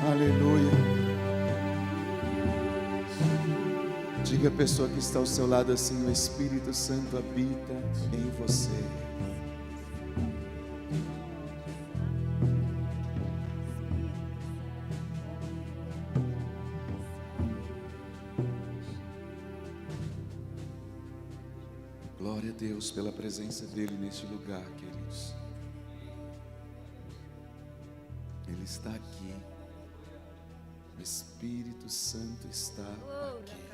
Aleluia. Diga a pessoa que está ao seu lado assim: o Espírito Santo habita em você. Glória a Deus pela presença dEle neste lugar, queridos. Ele está aqui. O Espírito Santo está aqui.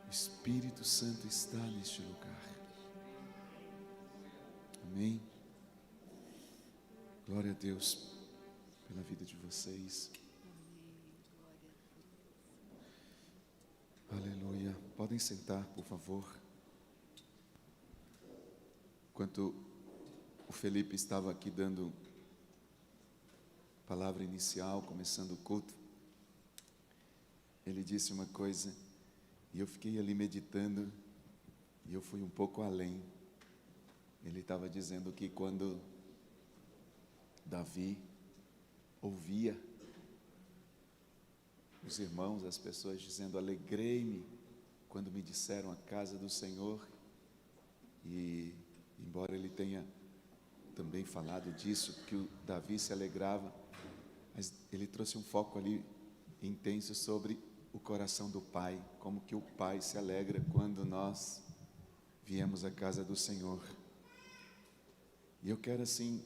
O Espírito Santo está neste lugar. Amém. Glória a Deus pela vida de vocês. Aleluia. Podem sentar, por favor. Enquanto o Felipe estava aqui dando palavra inicial, começando o culto, ele disse uma coisa, e eu fiquei ali meditando, e eu fui um pouco além. Ele estava dizendo que quando Davi ouvia os irmãos, as pessoas dizendo: alegrei-me quando me disseram a casa do Senhor, e embora ele tenha também falado disso, que o Davi se alegrava, mas ele trouxe um foco ali intenso sobre o coração do Pai, como que o Pai se alegra quando nós viemos à casa do Senhor. E eu quero assim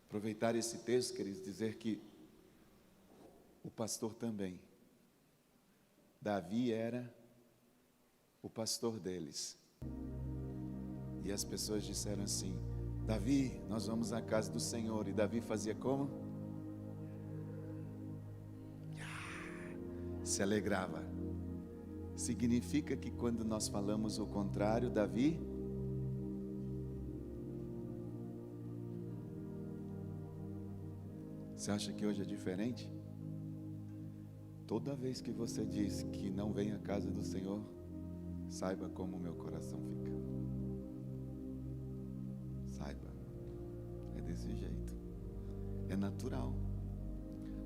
aproveitar esse texto, queridos, dizer que o pastor também, Davi era o pastor deles, e as pessoas disseram assim: Davi, nós vamos à casa do Senhor. E Davi fazia como? Se alegrava. Significa que quando nós falamos o contrário, Davi você acha que hoje é diferente? Toda vez que você diz que não vem à casa do Senhor, saiba como o meu coração fica. Saiba, é desse jeito, é natural.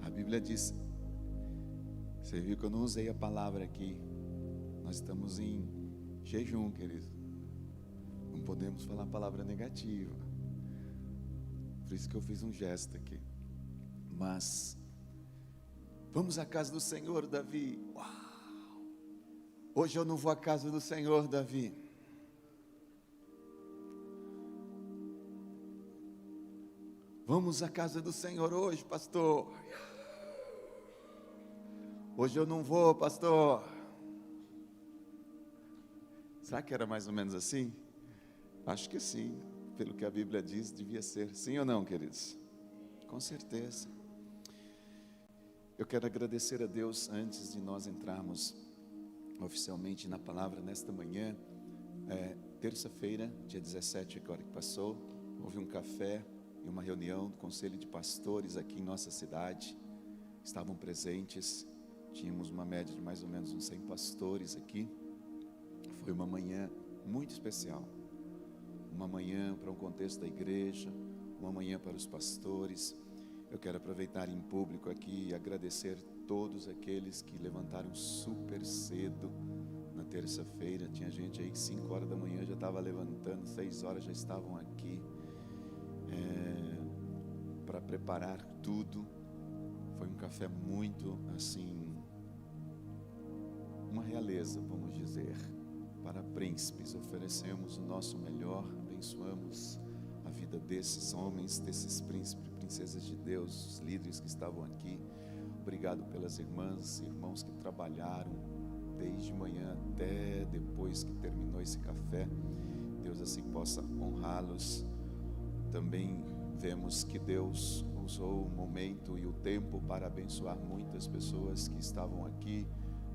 A Bíblia diz, você viu que eu não usei a palavra aqui, nós estamos em jejum, querido, não podemos falar a palavra negativa, por isso que eu fiz um gesto aqui. Mas vamos à casa do Senhor, Davi. Uau! Hoje eu não vou à casa do Senhor, Davi. Vamos à casa do Senhor hoje, pastor. Hoje eu não vou, pastor. Será que era mais ou menos assim? Acho que sim, pelo que a Bíblia diz, devia ser. Sim ou não, queridos? Com certeza. Eu quero agradecer a Deus antes de nós entrarmos oficialmente na palavra nesta manhã. Terça-feira, dia 17, agora que passou, houve um café e uma reunião do Conselho de Pastores aqui em nossa cidade. Estavam presentes, tínhamos uma média de mais ou menos uns 100 pastores aqui. Foi uma manhã muito especial, uma manhã para um contexto da igreja, uma manhã para os pastores. Eu quero aproveitar em público aqui e agradecer todos aqueles que levantaram super cedo na terça-feira. Tinha gente aí que 5 horas da manhã já estava levantando, 6 horas já estavam aqui para preparar tudo. Foi um café muito assim, uma realeza, vamos dizer, para príncipes. Oferecemos o nosso melhor, abençoamos a vida desses homens, desses príncipes e princesas de Deus, os líderes que estavam aqui. Obrigado pelas irmãs e irmãos que trabalharam desde manhã até depois que terminou esse café. Deus assim possa honrá-los. Também vemos que Deus usou o momento e o tempo para abençoar muitas pessoas que estavam aqui,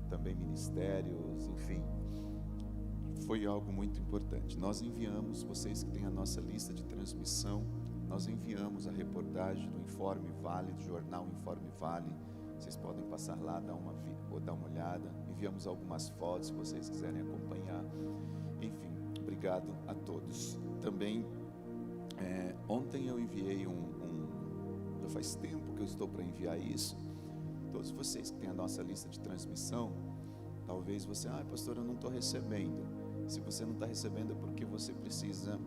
também ministérios, enfim. Foi algo muito importante. Nós enviamos, vocês que têm a nossa lista de transmissão, nós enviamos a reportagem do Informe Vale, do jornal Informe Vale. Vocês podem passar lá, dar uma olhada. Enviamos algumas fotos, se vocês quiserem acompanhar. Enfim, obrigado a todos. Também Ontem eu enviei já faz tempo que eu estou para enviar isso. Todos vocês que têm a nossa lista de transmissão, talvez você, pastor, eu não estou recebendo. Se você não está recebendo é porque você precisa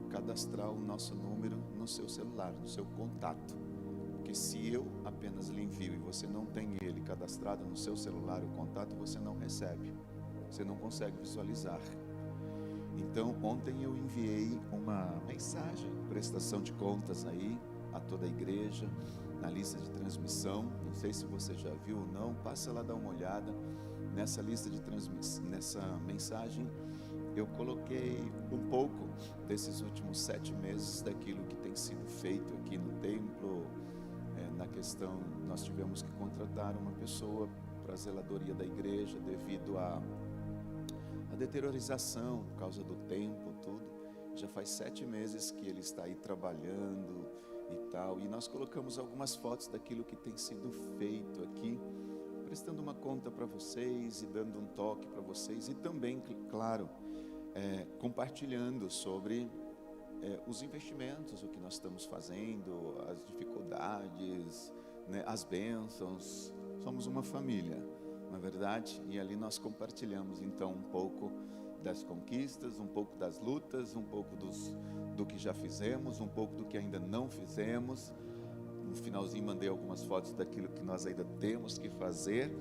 cadastrar o nosso número no seu celular, no seu contato. Porque se eu apenas lhe envio e você não tem ele cadastrado no seu celular, o contato, você não recebe. Você não consegue visualizar. Então, ontem eu enviei uma mensagem, prestação de contas aí, a toda a igreja, na lista de transmissão. Não sei se você já viu ou não, passa lá, dá uma olhada. Nessa lista de transmissão, nessa mensagem, eu coloquei um pouco desses últimos 7 meses daquilo que tem sido feito aqui no templo. Na questão, nós tivemos que contratar uma pessoa para a zeladoria da igreja devido à deteriorização por causa do tempo, tudo. Já faz 7 meses que ele está aí trabalhando e tal, e nós colocamos algumas fotos daquilo que tem sido feito aqui, prestando uma conta para vocês e dando um toque para vocês, e também, claro, compartilhando sobre os investimentos, o que nós estamos fazendo, as dificuldades, né, as bênçãos. Somos uma família, não é verdade? E ali nós compartilhamos então um pouco das conquistas, um pouco das lutas, um pouco do que já fizemos, um pouco do que ainda não fizemos. No finalzinho mandei algumas fotos daquilo que nós ainda temos que fazer.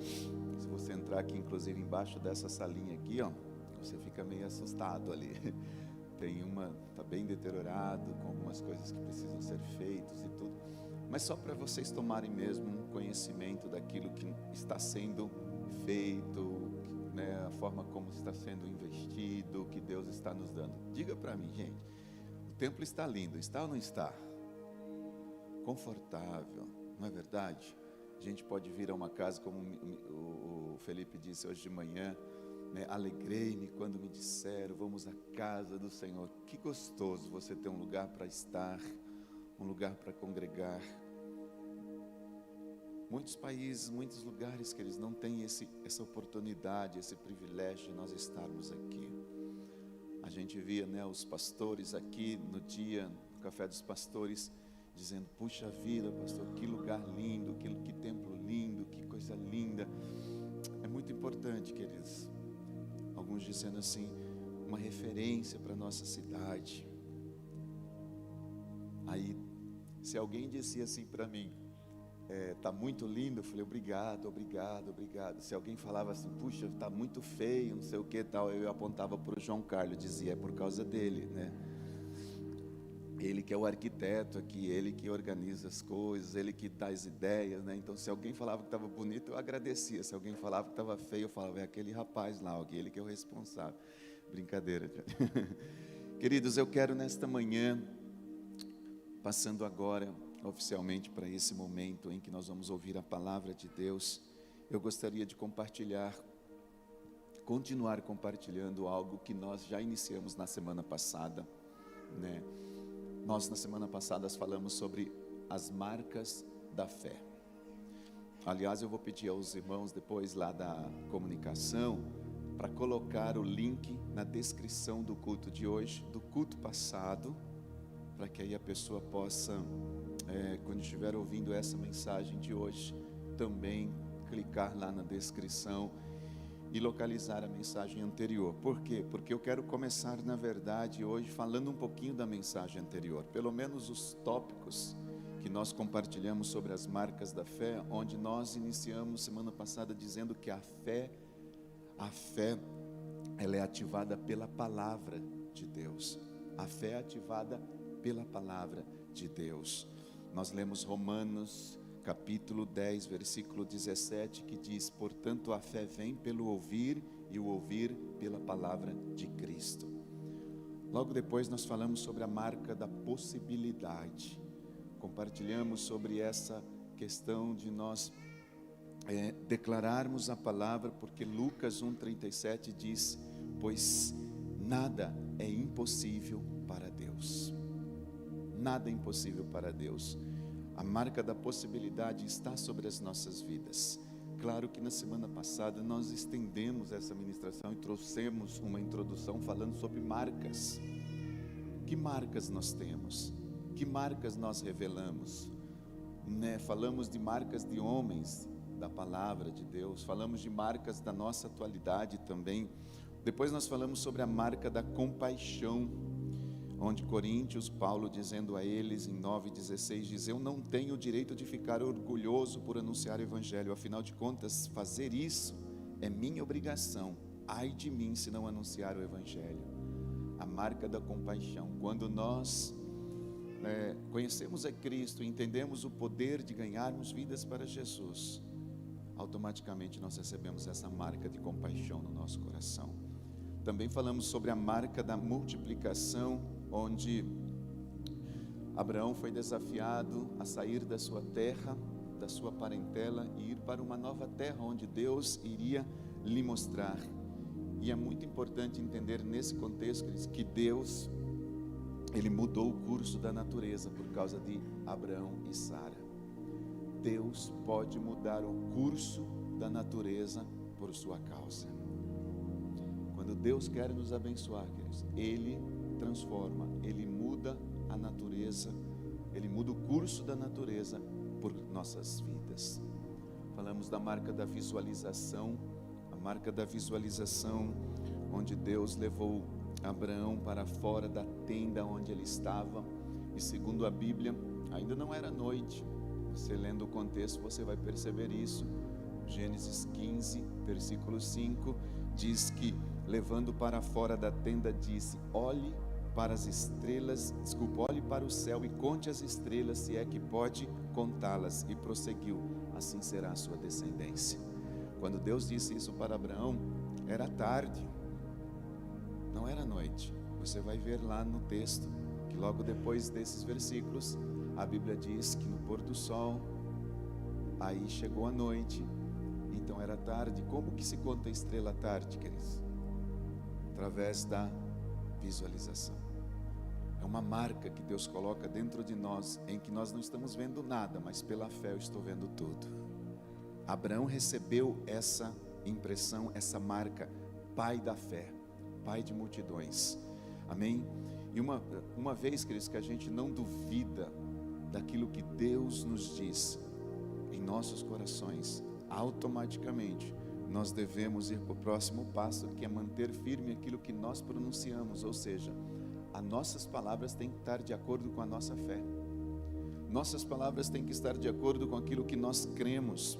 Se você entrar aqui, inclusive embaixo dessa salinha aqui, você fica meio assustado ali. Tem está bem deteriorado, com algumas coisas que precisam ser feitas e tudo. Mas só para vocês tomarem mesmo um conhecimento daquilo que está sendo feito, né, a forma como está sendo investido, que Deus está nos dando. Diga para mim, gente, o templo está lindo, está ou não está? Confortável, não é verdade? A gente pode vir a uma casa, como o Felipe disse hoje de manhã, né? Alegrei-me quando me disseram, vamos à casa do Senhor. Que gostoso você ter um lugar para estar, um lugar para congregar. Muitos países, muitos lugares que eles não têm essa oportunidade, esse privilégio de nós estarmos aqui. A gente via, né, os pastores aqui no dia, no Café dos Pastores, dizendo, puxa vida, pastor, que lugar lindo, que templo lindo, que coisa linda. É muito importante, queridos. Alguns dizendo assim, uma referência para a nossa cidade. Aí, se alguém disse assim para mim, está muito lindo, eu falei, obrigado, obrigado, obrigado. Se alguém falava assim, puxa, está muito feio, não sei o que tal, eu apontava para o João Carlos, dizia, é por causa dele, né? Ele que é o arquiteto aqui, ele que organiza as coisas, ele que dá as ideias, né? Então, se alguém falava que estava bonito, eu agradecia. Se alguém falava que estava feio, eu falava, é aquele rapaz lá, ele que é o responsável. Brincadeira. Queridos, eu quero nesta manhã, passando agora oficialmente para esse momento em que nós vamos ouvir a palavra de Deus, eu gostaria de continuar compartilhando algo que nós já iniciamos na semana passada, né? Nós na semana passada falamos sobre as marcas da fé. Aliás, eu vou pedir aos irmãos depois lá da comunicação para colocar o link na descrição do culto de hoje, do culto passado, para que aí a pessoa possa, quando estiver ouvindo essa mensagem de hoje, também clicar lá na descrição e localizar a mensagem anterior. Por quê? Porque eu quero começar, na verdade, hoje falando um pouquinho da mensagem anterior, pelo menos os tópicos que nós compartilhamos sobre as marcas da fé, onde nós iniciamos semana passada dizendo que a fé, ela é ativada pela palavra de Deus. A fé é ativada pela palavra de Deus. Nós lemos Romanos capítulo 10, versículo 17, que diz, portanto a fé vem pelo ouvir, e o ouvir pela palavra de Cristo. Logo depois nós falamos sobre a marca da possibilidade, compartilhamos sobre essa questão de nós declararmos a palavra, porque Lucas 1,37 diz, pois nada é impossível para Deus, nada é impossível para Deus. A marca da possibilidade está sobre as nossas vidas. Claro que na semana passada nós estendemos essa ministração e trouxemos uma introdução falando sobre marcas. Que marcas nós temos? Que marcas nós revelamos? Falamos de marcas de homens da palavra de Deus, falamos de marcas da nossa atualidade também. Depois nós falamos sobre a marca da compaixão, onde Coríntios, Paulo dizendo a eles em 9,16, diz: eu não tenho o direito de ficar orgulhoso por anunciar o Evangelho, afinal de contas, fazer isso é minha obrigação, ai de mim se não anunciar o Evangelho. A marca da compaixão, quando nós conhecemos a Cristo, entendemos o poder de ganharmos vidas para Jesus, automaticamente nós recebemos essa marca de compaixão no nosso coração. Também falamos sobre a marca da multiplicação, onde Abraão foi desafiado a sair da sua terra, da sua parentela e ir para uma nova terra, onde Deus iria lhe mostrar. E é muito importante entender nesse contexto que Deus, Ele mudou o curso da natureza por causa de Abraão e Sara. Deus pode mudar o curso da natureza por sua causa. Quando Deus quer nos abençoar, queridos, Ele transforma, Ele muda a natureza, Ele muda o curso da natureza por nossas vidas. Falamos da marca da visualização, a marca da visualização, onde Deus levou Abraão para fora da tenda onde ele estava, e segundo a Bíblia, ainda não era noite. Você lendo o contexto, você vai perceber isso. Gênesis 15, versículo 5, diz que, levando para fora da tenda, disse: olhe para as estrelas, olhe para o céu e conte as estrelas, se é que pode contá-las. E prosseguiu: assim será a sua descendência. Quando Deus disse isso para Abraão, era tarde, não era noite. Você vai ver lá no texto, que logo depois desses versículos, a Bíblia diz que no pôr do sol, aí chegou a noite, então era tarde. Como que se conta a estrela tarde, queridos? Através da visualização. É uma marca que Deus coloca dentro de nós, em que nós não estamos vendo nada, mas pela fé eu estou vendo tudo. Abraão recebeu essa impressão, essa marca, pai da fé, pai de multidões, amém? E uma vez, queridos, que a gente não duvida daquilo que Deus nos diz em nossos corações, automaticamente nós devemos ir para o próximo passo, que é manter firme aquilo que nós pronunciamos, ou seja, as nossas palavras têm que estar de acordo com a nossa fé, nossas palavras têm que estar de acordo com aquilo que nós cremos.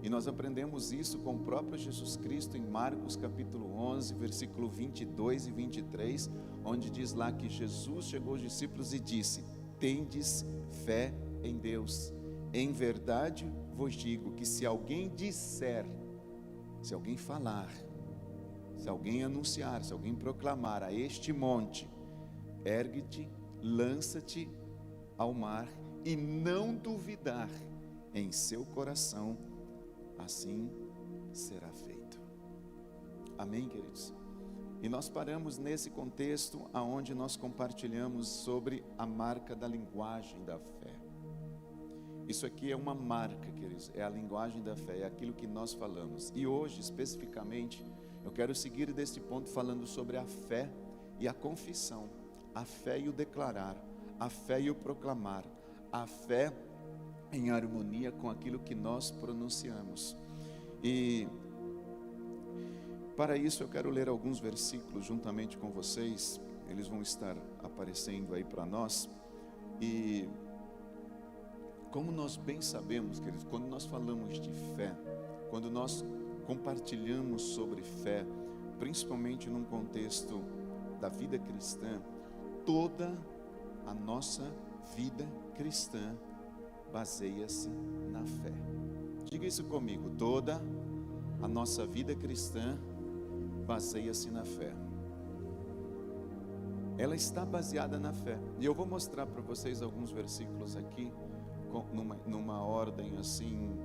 E nós aprendemos isso com o próprio Jesus Cristo em Marcos capítulo 11, versículo 22 e 23, onde diz lá que Jesus chegou aos discípulos e disse: tendes fé em Deus. Em verdade vos digo que se alguém disser, se alguém falar, se alguém anunciar, se alguém proclamar a este monte: ergue-te, lança-te ao mar, e não duvidar em seu coração, assim será feito. Amém, queridos? E nós paramos nesse contexto aonde nós compartilhamos sobre a marca da linguagem da fé. Isso aqui é uma marca, queridos, é a linguagem da fé, é aquilo que nós falamos. E hoje, especificamente, eu quero seguir desse ponto falando sobre a fé e a confissão, a fé e o declarar, a fé e o proclamar, a fé em harmonia com aquilo que nós pronunciamos. E para isso eu quero ler alguns versículos juntamente com vocês. Eles vão estar aparecendo aí para nós. E como nós bem sabemos, queridos, quando nós falamos de fé, quando nós compartilhamos sobre fé, principalmente num contexto da vida cristã, toda a nossa vida cristã baseia-se na fé. Diga isso comigo: toda a nossa vida cristã baseia-se na fé. Ela está baseada na fé. E eu vou mostrar para vocês alguns versículos aqui, numa ordem assim,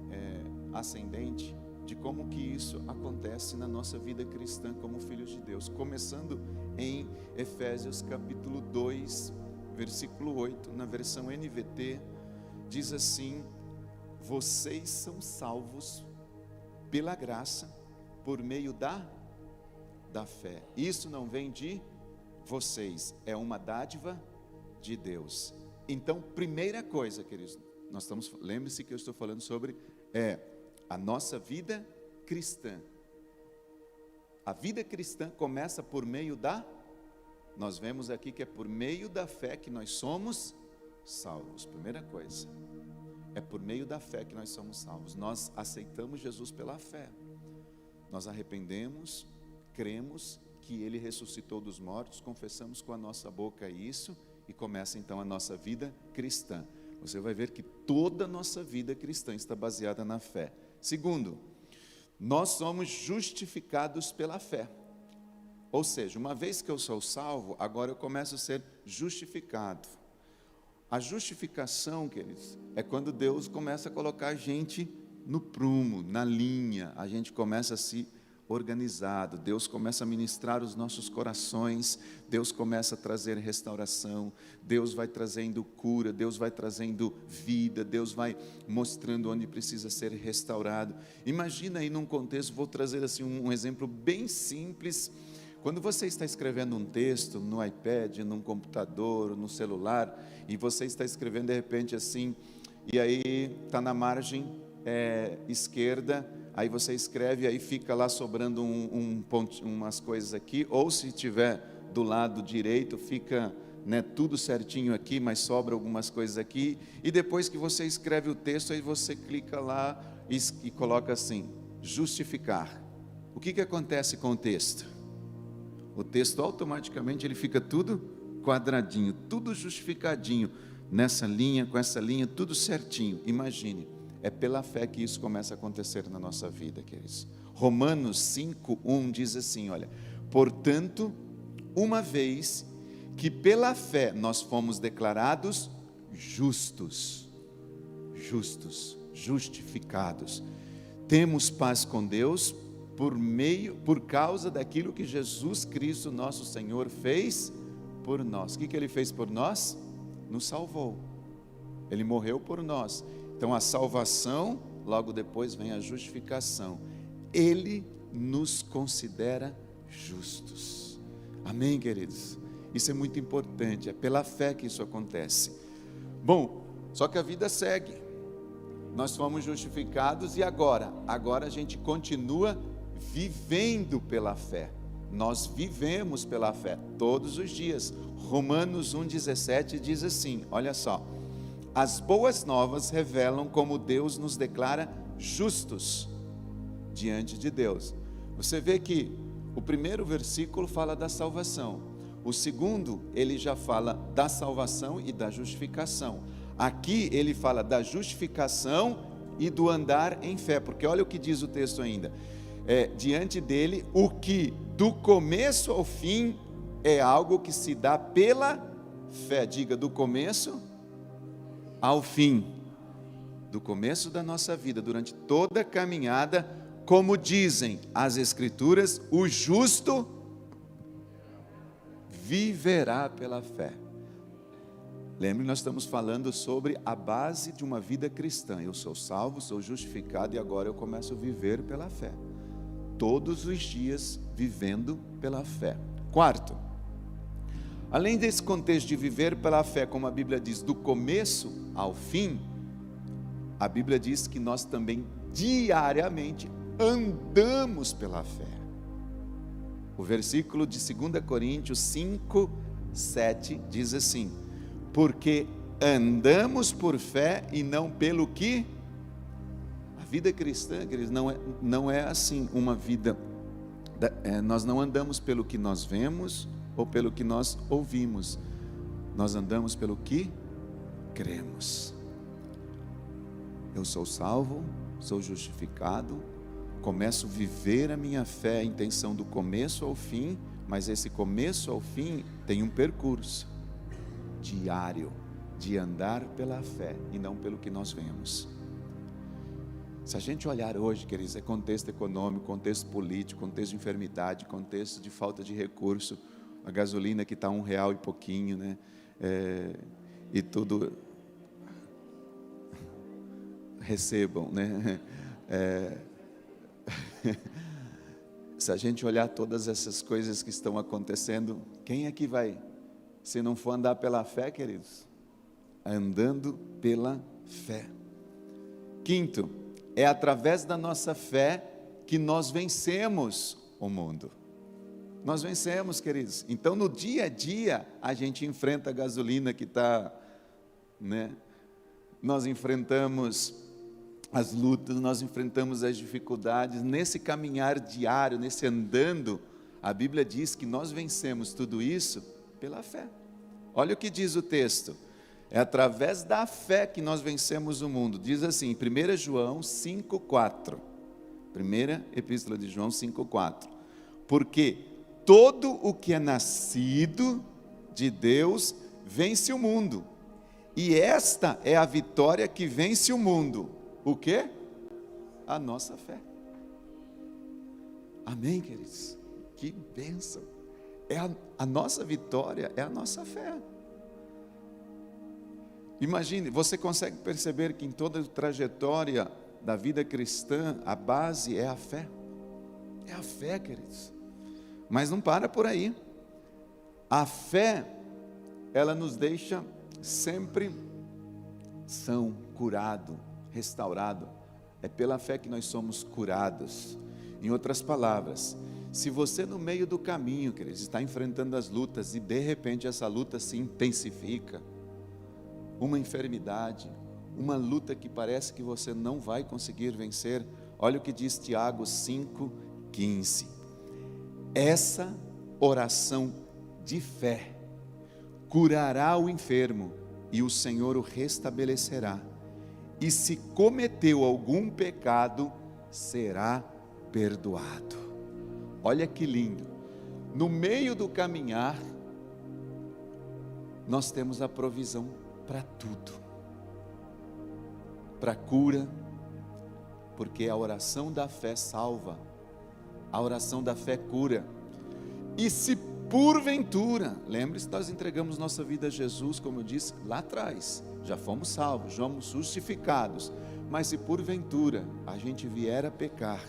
ascendente, de como que isso acontece na nossa vida cristã como filhos de Deus. Começando em Efésios capítulo 2, versículo 8, na versão NVT, diz assim: vocês são salvos pela graça, por meio da fé. Isso não vem de vocês, é uma dádiva de Deus. Então, primeira coisa, queridos, lembre-se que eu estou falando sobre a nossa vida cristã. A vida cristã começa por meio nós vemos aqui que é por meio da fé que nós somos salvos. Primeira coisa, é por meio da fé que nós somos salvos. Nós aceitamos Jesus pela fé. Nós arrependemos, cremos que Ele ressuscitou dos mortos, confessamos com a nossa boca isso e começa então a nossa vida cristã. Você vai ver que toda a nossa vida cristã está baseada na fé. Segundo, nós somos justificados pela fé. Ou seja, uma vez que eu sou salvo, agora eu começo a ser justificado. A justificação, queridos, é quando Deus começa a colocar a gente no prumo, na linha, a gente começa a se organizado, Deus começa a ministrar os nossos corações, Deus começa a trazer restauração, Deus vai trazendo cura, Deus vai trazendo vida, Deus vai mostrando onde precisa ser restaurado. Imagina aí num contexto, vou trazer assim um exemplo bem simples. Quando você está escrevendo um texto no iPad, num computador, no celular, e você está escrevendo de repente assim, e aí está na margem esquerda, aí você escreve, aí fica lá sobrando umas coisas aqui, ou se tiver do lado direito, fica tudo certinho aqui, mas sobra algumas coisas aqui, e depois que você escreve o texto, aí você clica lá e coloca assim, justificar. O que acontece com o texto? O texto automaticamente ele fica tudo quadradinho, tudo justificadinho, nessa linha, com essa linha, tudo certinho. Imagine, é pela fé que isso começa a acontecer na nossa vida, queridos. Romanos 5:1 diz assim, olha, portanto, uma vez que pela fé nós fomos declarados justos, justificados, temos paz com Deus por causa daquilo que Jesus Cristo, nosso Senhor, fez por nós. O que Ele fez por nós? Nos salvou. Ele morreu por nós. Então a salvação, logo depois vem a justificação. Ele nos considera justos. Amém, queridos? Isso é muito importante, é pela fé que isso acontece. Bom, só que a vida segue. Nós fomos justificados e agora a gente continua vivendo pela fé. Nós vivemos pela fé todos os dias. Romanos 1,17 diz assim, olha só, as boas novas revelam como Deus nos declara justos diante de Deus. Você vê que o primeiro versículo fala da salvação, o segundo ele já fala da salvação e da justificação. Aqui ele fala da justificação e do andar em fé, porque olha o que diz o texto ainda, diante dele o que do começo ao fim é algo que se dá pela fé. Diga, do começo ao fim, do começo da nossa vida, durante toda a caminhada, como dizem as Escrituras, o justo viverá pela fé. Lembre, nós estamos falando sobre a base de uma vida cristã. Eu sou salvo, sou justificado e agora eu começo a viver pela fé. Todos os dias vivendo pela fé. Quarto, além desse contexto de viver pela fé, como a Bíblia diz, do começo ao fim, a Bíblia diz que nós também diariamente andamos pela fé. O versículo de 2 Coríntios 5:7 diz assim, porque andamos por fé e não pelo que... A vida cristã, queridos, não é assim uma vida, nós não andamos pelo que nós vemos ou pelo que nós ouvimos, nós andamos pelo que cremos. Eu sou salvo, sou justificado, começo a viver a minha fé, a intenção do começo ao fim, mas esse começo ao fim tem um percurso diário de andar pela fé e não pelo que nós vemos. Se a gente olhar hoje, queridos, é contexto econômico, contexto político, contexto de enfermidade, contexto de falta de recurso, a gasolina que está R$1 e pouquinho, né? E tudo, recebam, né? Se a gente olhar todas essas coisas que estão acontecendo, quem é que vai, se não for andar pela fé, queridos? andando pela fé. Quinto, é através da nossa fé que nós vencemos o mundo. Nós vencemos, queridos. Então, no dia a dia, a gente enfrenta a gasolina que está, Nós enfrentamos as lutas, nós enfrentamos as dificuldades. Nesse caminhar diário, nesse andando, a Bíblia diz que nós vencemos tudo isso pela fé. Olha o que diz o texto. É através da fé que nós vencemos o mundo. Diz assim, 1 João 5,4. Primeira epístola de João 5,4. Porque todo o que é nascido de Deus vence o mundo. E esta é a vitória que vence o mundo. O quê? A nossa fé. Amém, queridos? Que bênção. A nossa vitória é a nossa fé. Imagine, você consegue perceber que em toda a trajetória da vida cristã, a base é a fé. É a fé, queridos. Mas não para por aí. A fé, ela nos deixa sempre são, curado, restaurado. É pela fé que nós somos curados. Em outras palavras, se você no meio do caminho, queridos, está enfrentando as lutas e de repente essa luta se intensifica, uma enfermidade, uma luta que parece que você não vai conseguir vencer, olha o que diz Tiago 5,15. Essa oração de fé curará o enfermo e o Senhor o restabelecerá. E se cometeu algum pecado, será perdoado. Olha que lindo. No meio do caminhar, nós temos a provisão para tudo. Para cura, porque a oração da fé salva. A oração da fé cura. E se porventura, lembre-se, nós entregamos nossa vida a Jesus, como eu disse lá atrás, já fomos salvos, fomos justificados, mas se porventura a gente vier a pecar,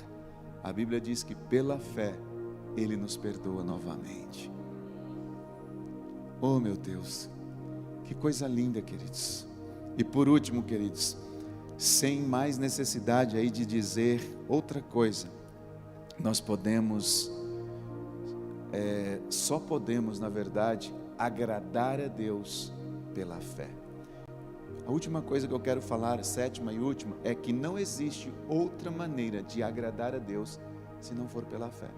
a Bíblia diz que pela fé Ele nos perdoa novamente. Oh meu Deus, que coisa linda, queridos. E por último, queridos, sem mais necessidade aí de dizer outra coisa, nós podemos, só podemos, na verdade, agradar a Deus pela fé. A última coisa que eu quero falar, a sétima e última, é que não existe outra maneira de agradar a Deus se não for pela fé.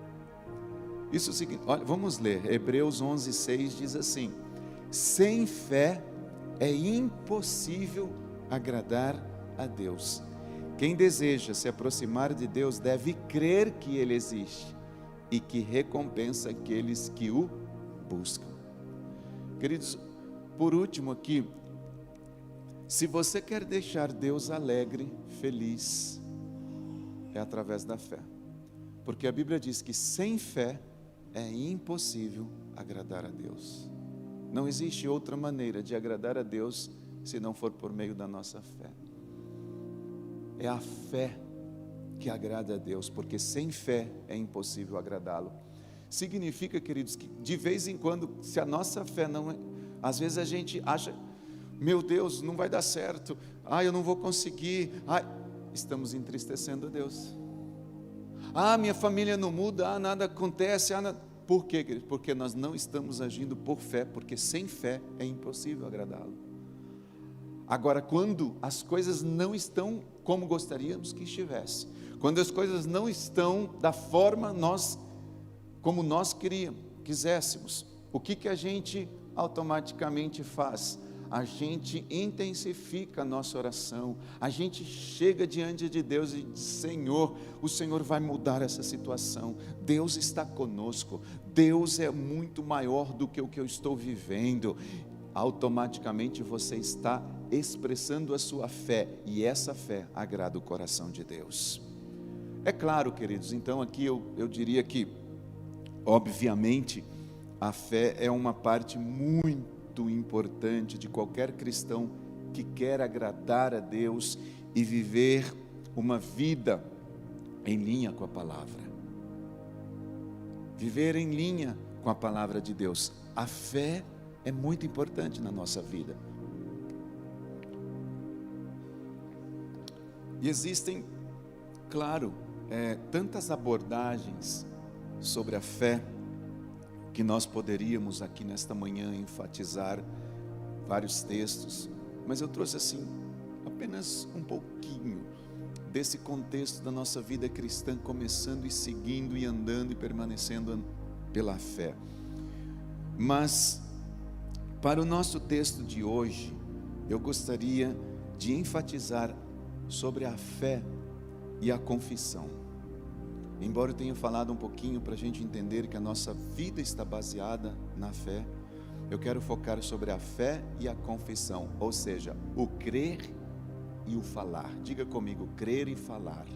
Isso significa, olha, vamos ler, Hebreus 11:6 diz assim: sem fé é impossível agradar a Deus. Quem deseja se aproximar de Deus deve crer que Ele existe e que recompensa aqueles que o buscam. Queridos, por último aqui, se você quer deixar Deus alegre, feliz, é através da fé. Porque a Bíblia diz que sem fé é impossível agradar a Deus. Não existe outra maneira de agradar a Deus se não for por meio da nossa fé. É a fé que agrada a Deus, porque sem fé é impossível agradá-lo. Significa, queridos, que de vez em quando, se a nossa fé não é, às vezes a gente acha, meu Deus, não vai dar certo, eu não vou conseguir, estamos entristecendo a Deus. Minha família não muda, nada acontece, Por quê, queridos? Porque nós não estamos agindo por fé, porque sem fé é impossível agradá-lo. Agora, quando as coisas não estão como gostaríamos que estivesse, quando as coisas não estão da forma como nós quiséssemos, o que a gente automaticamente faz? A gente intensifica a nossa oração, a gente chega diante de Deus e diz: Senhor, o Senhor vai mudar essa situação, Deus está conosco, Deus é muito maior do que o que eu estou vivendo. Automaticamente você está expressando a sua fé, e essa fé agrada o coração de Deus. É claro, queridos, então aqui eu diria que, obviamente, a fé é uma parte muito importante de qualquer cristão que quer agradar a Deus e viver uma vida em linha com a palavra. Viver em linha com a palavra de Deus. A fé é muito importante na nossa vida. E existem, claro, tantas abordagens sobre a fé que nós poderíamos aqui nesta manhã enfatizar vários textos, mas eu trouxe assim apenas um pouquinho desse contexto da nossa vida cristã, começando e seguindo e andando e permanecendo pela fé. Mas para o nosso texto de hoje, eu gostaria de enfatizar sobre a fé e a confissão. Embora eu tenha falado um pouquinho para a gente entender que a nossa vida está baseada na fé, eu quero focar sobre a fé e a confissão, ou seja, o crer e o falar. Diga comigo, crer e falar.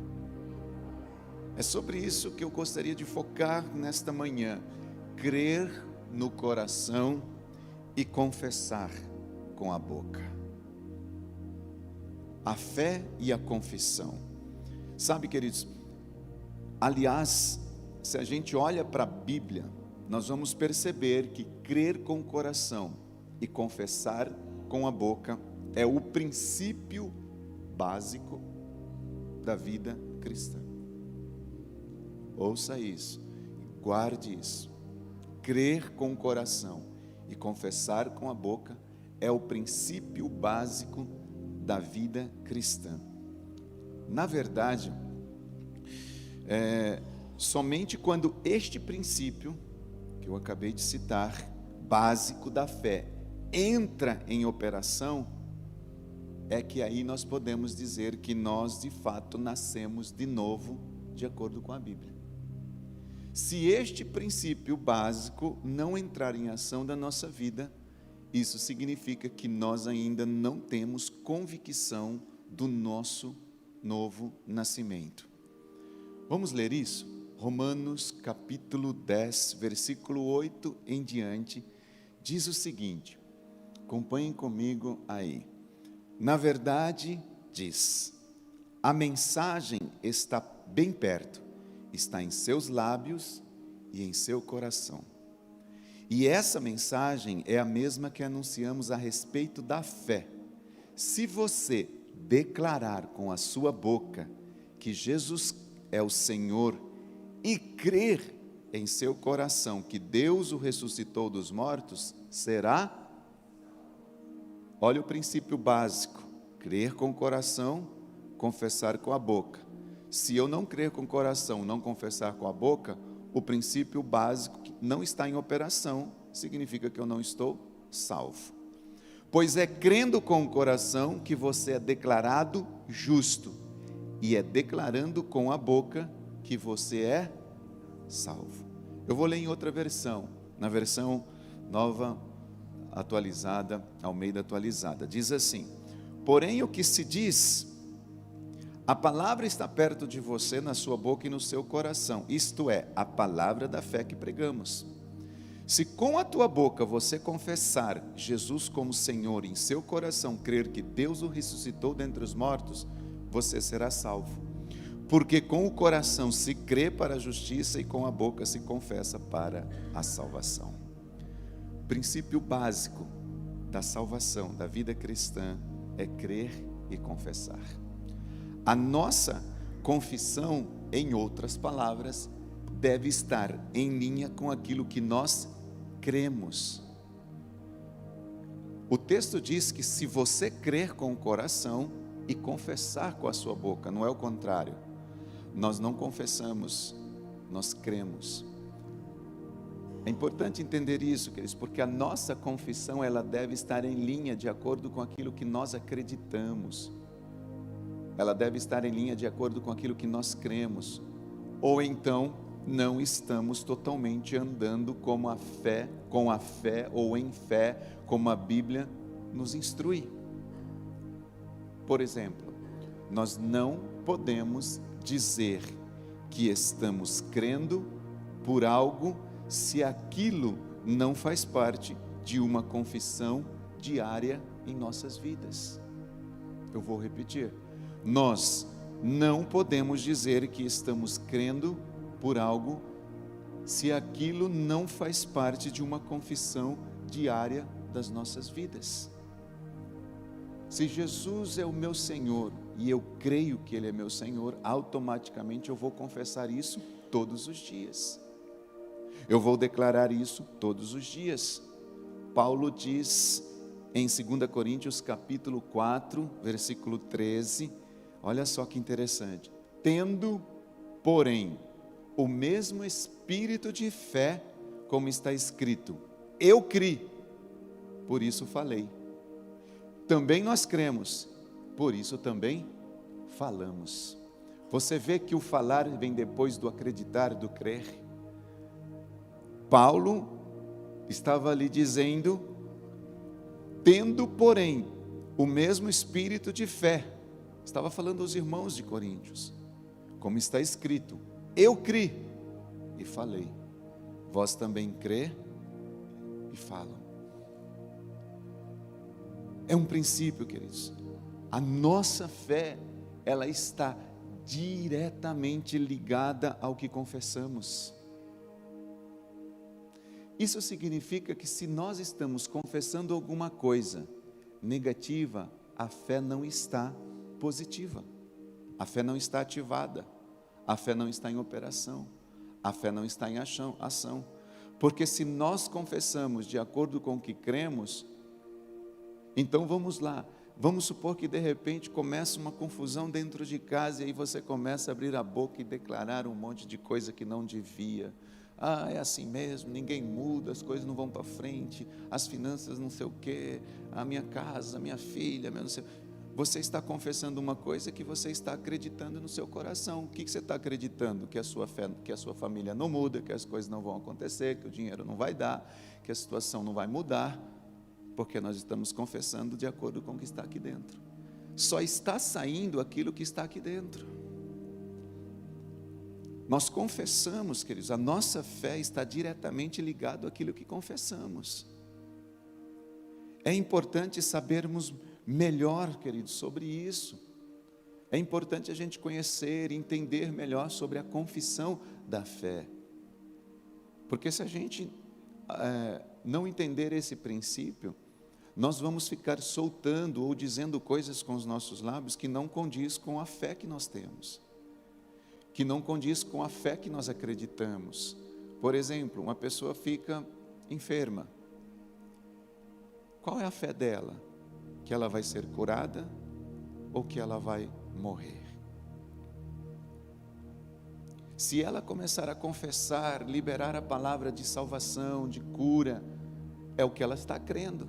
É sobre isso que eu gostaria de focar nesta manhã. Crer no coração e confessar com a boca. A fé e a confissão. Sabe, queridos, aliás, se a gente olha para a Bíblia, nós vamos perceber que crer com o coração e confessar com a boca é o princípio básico da vida cristã. Ouça isso, guarde isso. Crer com o coração e confessar com a boca é o princípio básico da vida cristã. Na verdade, somente quando este princípio, que eu acabei de citar, básico da fé, entra em operação, é que aí nós podemos dizer que nós de fato nascemos de novo, de acordo com a Bíblia. Se este princípio básico não entrar em ação da nossa vida, isso significa que nós ainda não temos convicção do nosso novo nascimento. Vamos ler isso? Romanos capítulo 10, versículo 8 em diante, diz o seguinte, acompanhem comigo aí. Na verdade, diz, a mensagem está bem perto, está em seus lábios e em seu coração. E essa mensagem é a mesma que anunciamos a respeito da fé. Se você declarar com a sua boca que Jesus é o Senhor e crer em seu coração que Deus o ressuscitou dos mortos, será? Olha o princípio básico, crer com o coração, confessar com a boca. Se eu não crer com o coração, não confessar com a boca, o princípio básico que não está em operação, significa que eu não estou salvo. Pois é crendo com o coração que você é declarado justo, e é declarando com a boca que você é salvo. Eu vou ler em outra versão, na versão nova atualizada, Almeida atualizada, diz assim, porém o que se diz, a palavra está perto de você, na sua boca e no seu coração, isto é, a palavra da fé que pregamos. Se com a tua boca você confessar Jesus como Senhor, em seu coração crer que Deus o ressuscitou dentre os mortos, você será salvo. Porque com o coração se crê para a justiça e com a boca se confessa para a salvação. O princípio básico da salvação, da vida cristã, é crer e confessar. A nossa confissão, em outras palavras, deve estar em linha com aquilo que nós cremos. O texto diz que se você crer com o coração e confessar com a sua boca, não é o contrário. Nós não confessamos, nós cremos. É importante entender isso, queridos, porque a nossa confissão, ela deve estar em linha de acordo com aquilo que nós acreditamos. Ela deve estar em linha de acordo com aquilo que nós cremos. Ou então, não estamos totalmente andando com a fé ou em fé, como a Bíblia nos instrui. Por exemplo, nós não podemos dizer que estamos crendo por algo se aquilo não faz parte de uma confissão diária em nossas vidas. Eu vou repetir. Nós não podemos dizer que estamos crendo por algo se aquilo não faz parte de uma confissão diária das nossas vidas. Se Jesus é o meu Senhor e eu creio que Ele é meu Senhor, automaticamente eu vou confessar isso todos os dias. Eu vou declarar isso todos os dias. Paulo diz em 2 Coríntios capítulo 4, versículo 13, olha só que interessante. Tendo, porém, o mesmo espírito de fé, como está escrito, eu criei, por isso falei. Também nós cremos, por isso também falamos. Você vê que o falar vem depois do acreditar, do crer. Paulo estava ali dizendo, tendo, porém, o mesmo espírito de fé. Estava falando aos irmãos de Coríntios, como está escrito, eu criei e falei, vós também crê e falam. É um princípio, queridos. A nossa fé, ela está diretamente ligada ao que confessamos. Isso significa que se nós estamos confessando alguma coisa negativa, a fé não está positiva, a fé não está ativada, a fé não está em operação, a fé não está em ação, porque se nós confessamos de acordo com o que cremos, então vamos lá, vamos supor que de repente começa uma confusão dentro de casa e aí você começa a abrir a boca e declarar um monte de coisa que não devia. É assim mesmo, ninguém muda, as coisas não vão para frente, as finanças não sei o quê, a minha casa, a minha filha, não sei. Você está confessando uma coisa que você está acreditando no seu coração. O que você está acreditando? Que a sua fé, que a sua família não muda, que as coisas não vão acontecer, que o dinheiro não vai dar, que a situação não vai mudar, porque nós estamos confessando de acordo com o que está aqui dentro. Só está saindo aquilo que está aqui dentro. Nós confessamos, queridos, a nossa fé está diretamente ligada àquilo que confessamos. É importante sabermos melhor, queridos, sobre isso. É importante a gente conhecer, entender melhor sobre a confissão da fé. Porque se a gente não entender esse princípio, nós vamos ficar soltando ou dizendo coisas com os nossos lábios que não condiz com a fé que nós temos, que não condiz com a fé que nós acreditamos. Por exemplo, uma pessoa fica enferma. Qual é a fé dela? Que ela vai ser curada ou que ela vai morrer? Se ela começar a confessar, liberar a palavra de salvação, de cura, é o que ela está crendo.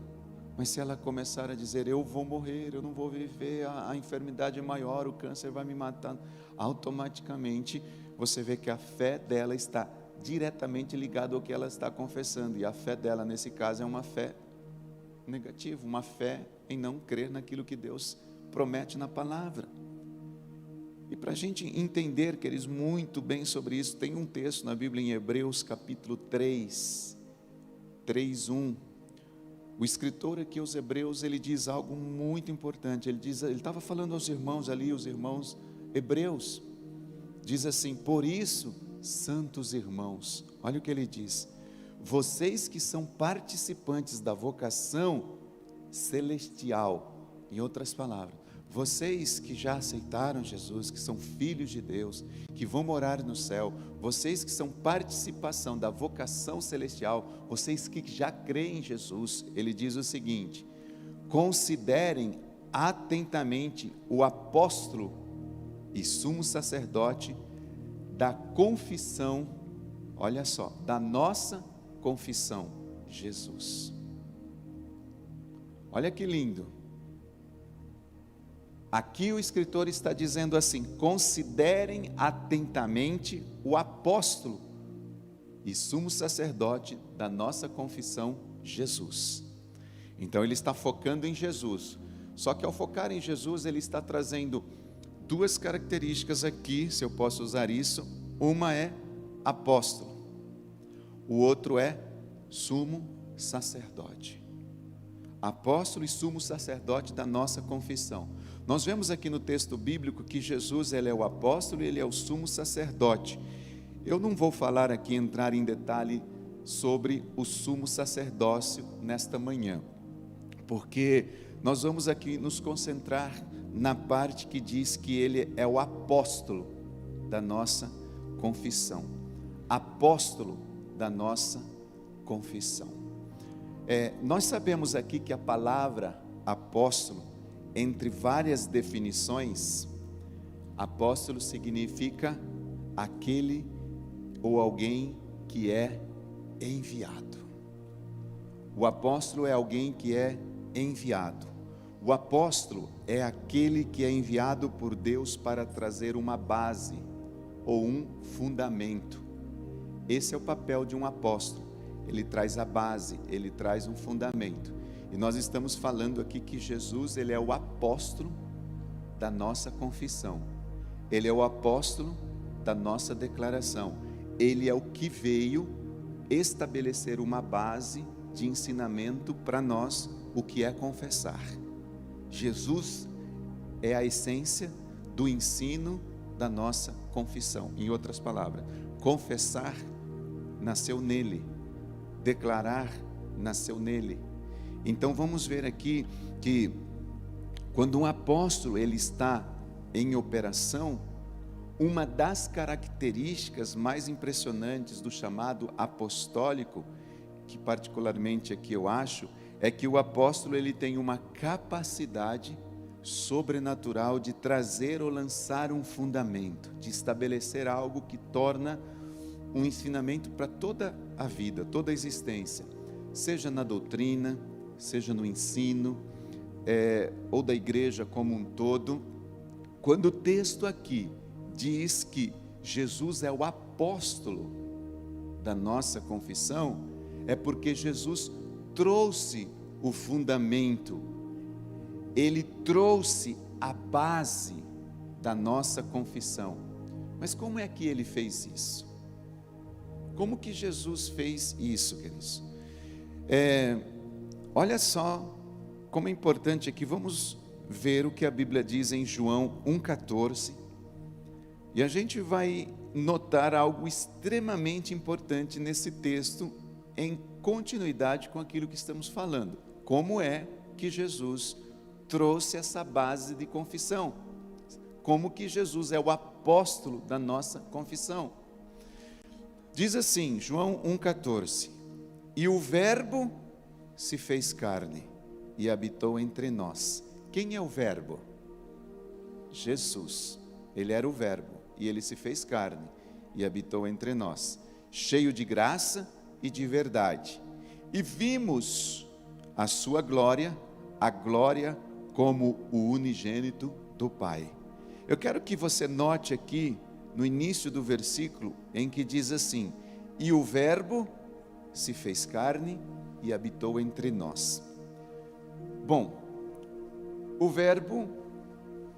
Mas se ela começar a dizer, eu vou morrer, eu não vou viver, a enfermidade é maior, o câncer vai me matar, automaticamente você vê que a fé dela está diretamente ligada ao que ela está confessando. E a fé dela, nesse caso, é uma fé negativa, uma fé em não crer naquilo que Deus promete na palavra. E para a gente entender, queridos, muito bem sobre isso, tem um texto na Bíblia em Hebreus capítulo 3, 3:1. O escritor aqui aos Hebreus, ele diz algo muito importante. Ele estava falando aos irmãos ali, os irmãos hebreus, diz assim, por isso, santos irmãos, olha o que ele diz, vocês que são participantes da vocação celestial, em outras palavras, vocês que já aceitaram Jesus, que são filhos de Deus, que vão morar no céu, vocês que são participação da vocação celestial, vocês que já creem em Jesus, ele diz o seguinte, considerem atentamente o apóstolo e sumo sacerdote da confissão, olha só, da nossa confissão, Jesus. Olha que lindo. Aqui o escritor está dizendo assim, considerem atentamente o apóstolo e sumo sacerdote da nossa confissão, Jesus. Então ele está focando em Jesus, só que ao focar em Jesus, ele está trazendo duas características aqui, se eu posso usar isso, uma é apóstolo, o outro é sumo sacerdote. Apóstolo e sumo sacerdote da nossa confissão. Nós vemos aqui no texto bíblico que Jesus, ele é o apóstolo e ele é o sumo sacerdote. Eu não vou falar aqui, entrar em detalhe sobre o sumo sacerdócio nesta manhã, porque nós vamos aqui nos concentrar na parte que diz que ele é o apóstolo da nossa confissão. Apóstolo da nossa confissão. Nós sabemos aqui que a palavra apóstolo, entre várias definições, apóstolo significa aquele ou alguém que é enviado. O apóstolo é alguém que é enviado. O apóstolo é aquele que é enviado por Deus para trazer uma base ou um fundamento. Esse é o papel de um apóstolo. Ele traz a base, ele traz um fundamento. E nós estamos falando aqui que Jesus, ele é o apóstolo da nossa confissão. Ele é o apóstolo da nossa declaração. Ele é o que veio estabelecer uma base de ensinamento para nós, o que é confessar. Jesus é a essência do ensino da nossa confissão. Em outras palavras, confessar nasceu nele, declarar nasceu nele. Então vamos ver aqui que quando um apóstolo ele está em operação, uma das características mais impressionantes do chamado apostólico, que particularmente aqui eu acho, é que o apóstolo ele tem uma capacidade sobrenatural de trazer ou lançar um fundamento, de estabelecer algo que torna um ensinamento para toda a vida, toda a existência, seja na doutrina, seja no ensino, ou da igreja como um todo. Quando o texto aqui diz que Jesus é o apóstolo da nossa confissão, é porque Jesus trouxe o fundamento, ele trouxe a base da nossa confissão. Mas como é que ele fez isso? Como que Jesus fez isso, queridos? Olha só como é importante aqui, vamos ver o que a Bíblia diz em João 1,14, e a gente vai notar algo extremamente importante nesse texto, em continuidade com aquilo que estamos falando. Como é que Jesus trouxe essa base de confissão? Como que Jesus é o apóstolo da nossa confissão? Diz assim, João 1,14: e o verbo se fez carne e habitou entre nós. Quem é o verbo? Jesus. Ele era o verbo e ele se fez carne e habitou entre nós, cheio de graça e de verdade. E vimos a sua glória, a glória como o unigênito do Pai. Eu quero que você note aqui, no início do versículo, em que diz assim: e o verbo se fez carne e habitou entre nós. Bom, o verbo,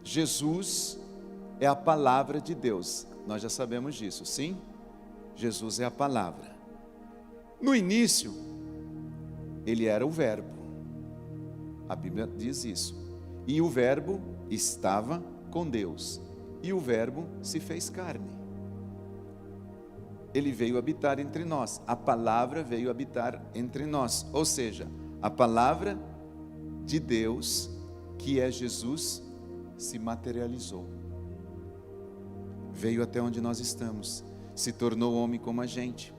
Jesus, é a palavra de Deus. Nós já sabemos disso, sim? Jesus é a palavra. No início, ele era o verbo. A Bíblia diz isso. E o verbo estava com Deus. E o verbo se fez carne. Ele veio habitar entre nós. A palavra veio habitar entre nós. Ou seja, a palavra de Deus, que é Jesus, se materializou. Veio até onde nós estamos. Se tornou homem como a gente.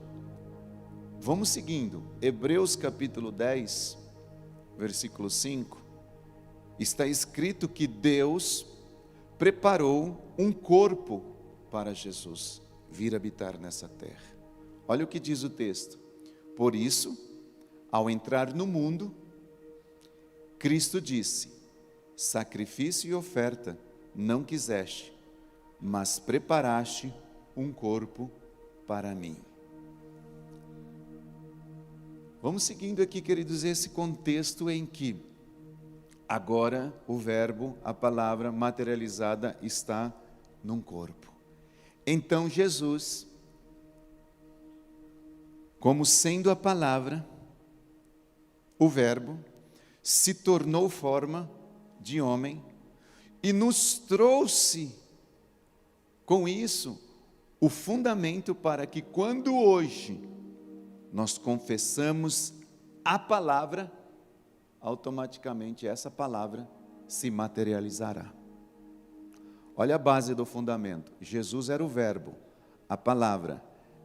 Vamos seguindo. Hebreus capítulo 10, versículo 5. Está escrito que Deus preparou um corpo para Jesus vir habitar nessa terra. Olha o que diz o texto: por isso, ao entrar no mundo, Cristo disse: sacrifício e oferta não quiseste, mas preparaste um corpo para mim. Vamos seguindo aqui, queridos, esse contexto em que agora o verbo, a palavra materializada está num corpo. Então Jesus, como sendo a palavra, o verbo, se tornou forma de homem e nos trouxe com isso o fundamento para que quando hoje nós confessamos a palavra, automaticamente essa palavra se materializará. Olha a base do fundamento. Jesus era o verbo, a palavra.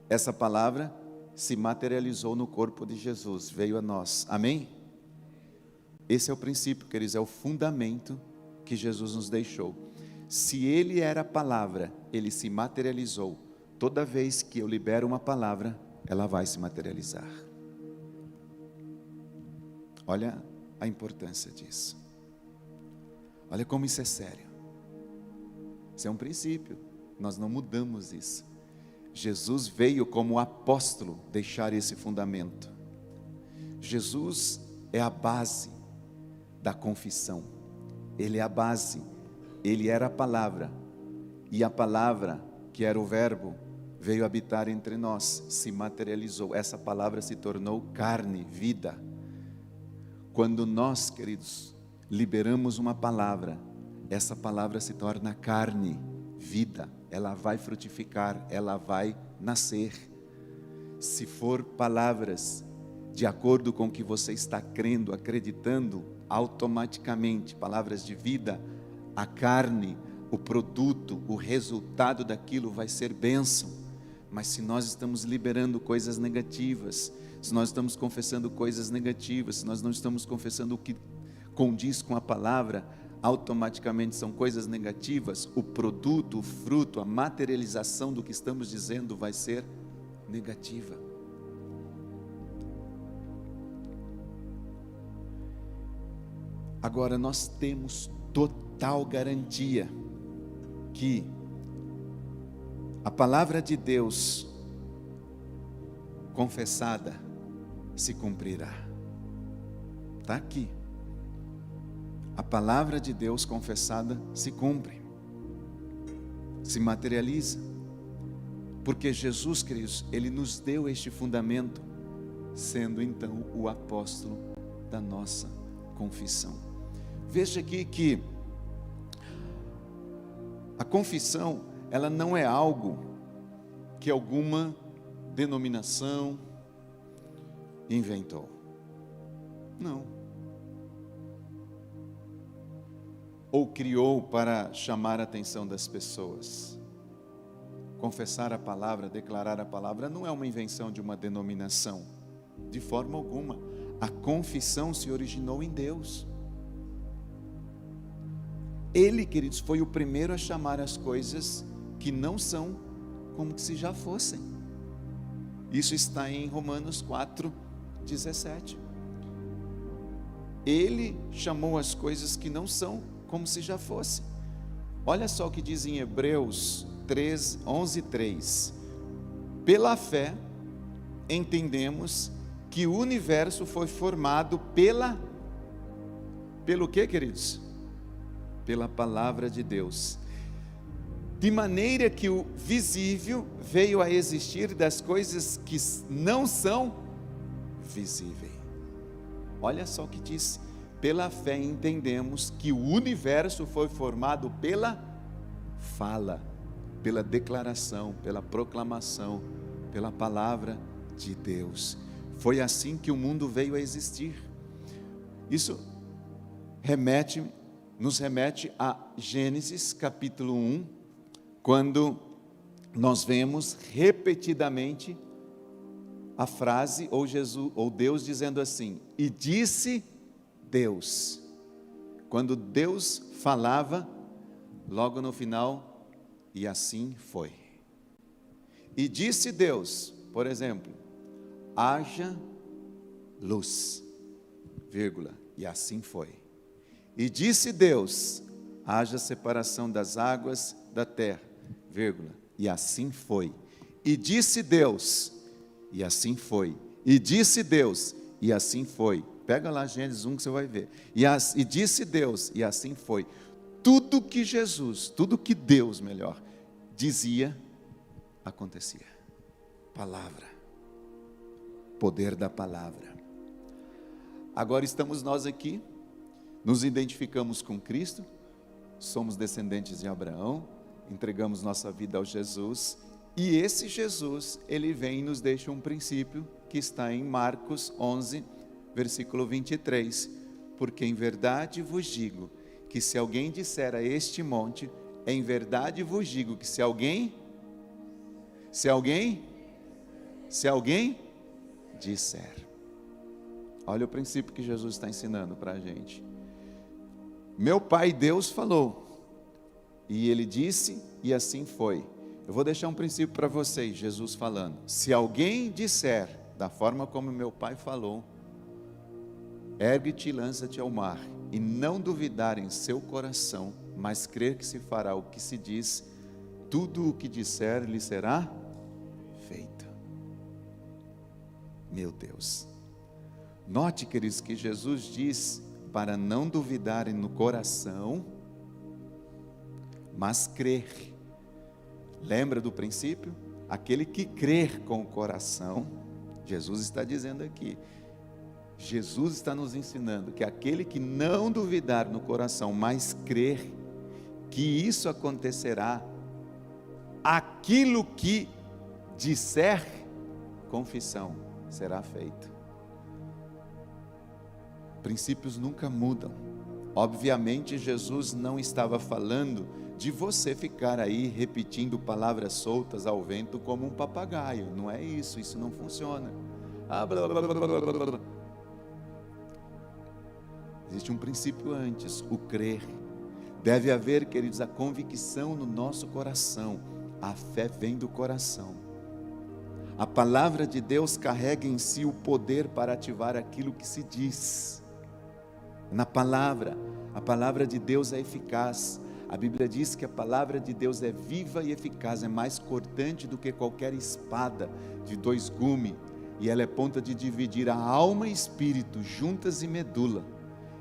Essa palavra se materializou no corpo de Jesus, veio a nós. Amém? Esse é o princípio, queridos, é o fundamento que Jesus nos deixou. Se Ele era a palavra, Ele se materializou. Toda vez que eu libero uma palavra, ela vai se materializar. Olha a importância disso. Olha como isso é sério. Isso é um princípio, nós não mudamos isso. Jesus veio como apóstolo deixar esse fundamento. Jesus é a base da confissão. Ele é a base, Ele era a palavra. E a palavra, que era o verbo, veio habitar entre nós, se materializou. Essa palavra se tornou carne, vida. Quando nós, queridos, liberamos uma palavra, essa palavra se torna carne, vida. Ela vai frutificar, ela vai nascer. Se for palavras de acordo com o que você está crendo, acreditando, automaticamente, palavras de vida, a carne, o produto, o resultado daquilo vai ser bênção. Mas se nós estamos liberando coisas negativas, se nós estamos confessando coisas negativas, se nós não estamos confessando o que condiz com a palavra, automaticamente são coisas negativas, o produto, o fruto, a materialização do que estamos dizendo vai ser negativa. Agora nós temos total garantia que a palavra de Deus confessada se cumprirá. Está aqui. A palavra de Deus confessada se cumpre, se materializa, porque Jesus, queridos, Ele nos deu este fundamento, sendo então o apóstolo da nossa confissão. Veja aqui que a confissão, ela não é algo que alguma denominação inventou. Não. Ou criou para chamar a atenção das pessoas. Confessar a palavra, declarar a palavra, não é uma invenção de uma denominação, de forma alguma. A confissão se originou em Deus. Ele, queridos, foi o primeiro a chamar as coisas que não são como se já fossem. Isso está em Romanos 4:17. Ele chamou as coisas que não são como se já fossem. Olha só o que diz em Hebreus 11:3. Pela fé, entendemos que o universo foi formado pelo quê, queridos? Pela palavra de Deus. De maneira que o visível veio a existir das coisas que não são visíveis. Olha só o que diz. Pela fé entendemos que o universo foi formado pela fala, pela declaração, pela proclamação, pela palavra de Deus. Foi assim que o mundo veio a existir. Isso nos remete a Gênesis capítulo 1, quando nós vemos repetidamente a frase, ou Deus dizendo assim: e disse Deus. Quando Deus falava, logo no final, e assim foi. E disse Deus, por exemplo, haja luz, vírgula, e assim foi. E disse Deus, haja separação das águas da terra, vírgula, e assim foi. E disse Deus, e assim foi. E disse Deus, e assim foi. Pega lá Gênesis 1 que você vai ver. E disse Deus, e assim foi. Tudo que Deus, dizia, acontecia. Palavra. Poder da palavra. Agora estamos nós aqui, nos identificamos com Cristo, somos descendentes de Abraão, entregamos nossa vida ao Jesus, e esse Jesus, ele vem e nos deixa um princípio que está em Marcos 11, versículo 23, porque em verdade vos digo, que se alguém disser a este monte, em verdade vos digo, que se alguém disser. Olha o princípio que Jesus está ensinando para a gente. Meu Pai Deus falou, e Ele disse, e assim foi. Eu vou deixar um princípio para vocês, Jesus falando. Se alguém disser, da forma como meu Pai falou, ergue-te e lança-te ao mar, e não duvidar em seu coração, mas crer que se fará o que se diz, tudo o que disser lhe será feito. Meu Deus. Note, queridos, que Jesus diz para não duvidarem no coração, mas crer. Lembra do princípio? Aquele que crer com o coração, Jesus está dizendo aqui, Jesus está nos ensinando que aquele que não duvidar no coração, mas crer que isso acontecerá, aquilo que disser, confissão, será feito. Princípios nunca mudam. Obviamente Jesus não estava falando de você ficar aí repetindo palavras soltas ao vento como um papagaio. Não é isso, isso não funciona. Blá, blá, blá, blá, blá, blá. Existe um princípio antes, o crer. Deve haver, queridos, a convicção no nosso coração. A fé vem do coração. A palavra de Deus carrega em si o poder para ativar aquilo que se diz. Na palavra, a palavra de Deus é eficaz. A Bíblia diz que a palavra de Deus é viva e eficaz, é mais cortante do que qualquer espada de 2 gumes, e ela é ponta de dividir a alma e espírito, juntas e medula,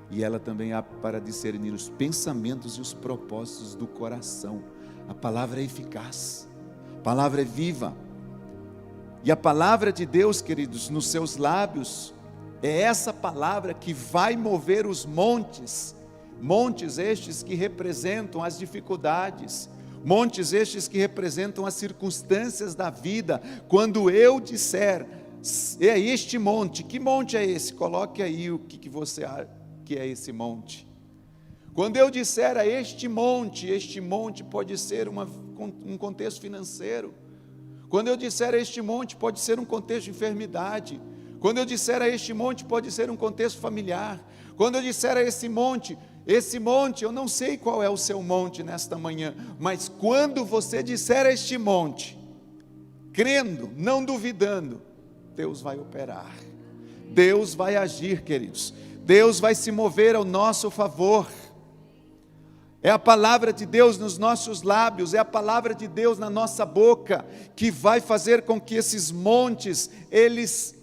e ela também há para discernir os pensamentos e os propósitos do coração. A palavra é eficaz, a palavra é viva, e a palavra de Deus, queridos, nos seus lábios, é essa palavra que vai mover os montes, montes estes que representam as dificuldades, montes estes que representam as circunstâncias da vida. Quando eu disser, é este monte, que monte é esse? Coloque aí o que você acha que é esse monte. Quando eu disser a este monte pode ser um contexto financeiro. Quando eu disser a este monte, pode ser um contexto de enfermidade. Quando eu disser a este monte, pode ser um contexto familiar. Quando eu disser a esse monte, eu não sei qual é o seu monte nesta manhã, mas quando você disser a este monte, crendo, não duvidando, Deus vai operar, Deus vai agir, queridos, Deus vai se mover ao nosso favor. É a palavra de Deus nos nossos lábios, é a palavra de Deus na nossa boca, que vai fazer com que esses montes, eles